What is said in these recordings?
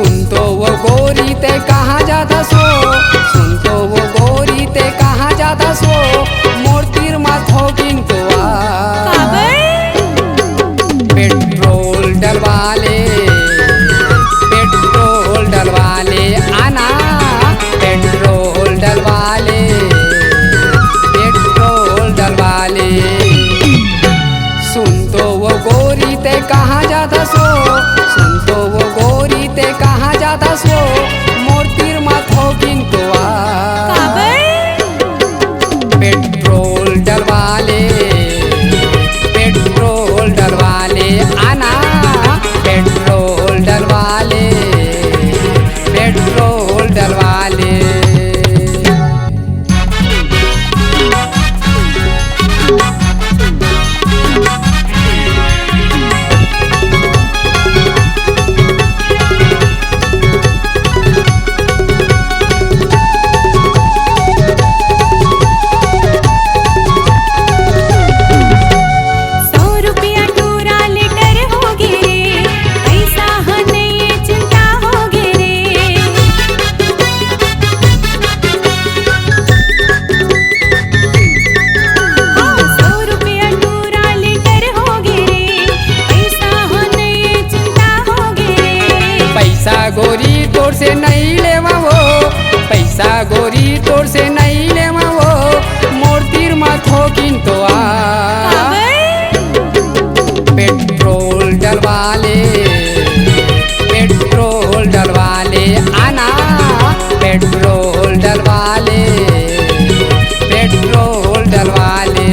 सुन तो वो गोरी ते कहाँ जाता सो, सुन तो वो गोरी ते कहाँ जाता सो, मोर तीर माथो किंतु पेट्रोल डलवाले, पेट्रोल डलवाले आना, पेट्रोल डलवाले, पेट्रोल डलवाले। सुन तो वो गोरी ते कहाँ जाता सो, सुन तो वो गोरी ते कहाँ जाता सो, मोर तीर माथो किंतु पेट्रोल डलवाले, पेट्रोल डलवाले आना, पेट्रोल डलवाले, पेट्रोल डलवाले। पैसा गोरी तोर से नहीं लेवा वो, पैसा गोरी तोर से नहीं लेवा वो, मोर तीर माथो किंतु पेट्रोल डलवाले, पेट्रोल डलवाले आना, पेट्रोल डलवाले, पेट्रोल डलवाले।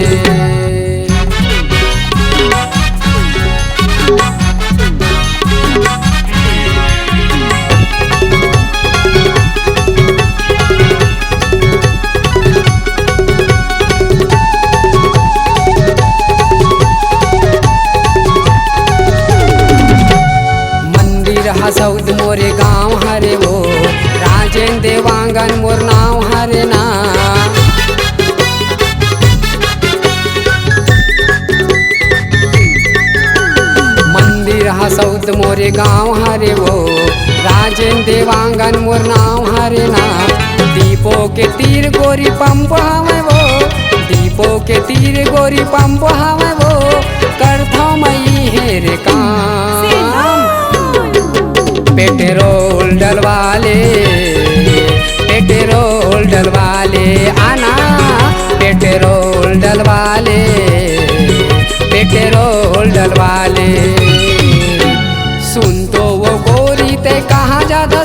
हसौद मोरे गाँव हरे वो, राजेन देवांगन मोर नाव हरे ना। मंदिर हसौद मोरे गाँव हरे वो, राजेन देवांगन मोर नाव हरे ना। दीपो के तीर गोरी पंप हमें वो, दीपो के तीर गोरी पंप हमें वो, करथा मई हेरे काम। पेट्रोल डलवाले, पेट्रोल डलवाले आना, पेट्रोल डलवाले, पेट्रोल डलवाले। सुन तो वो गोरी ते कहाँ जाता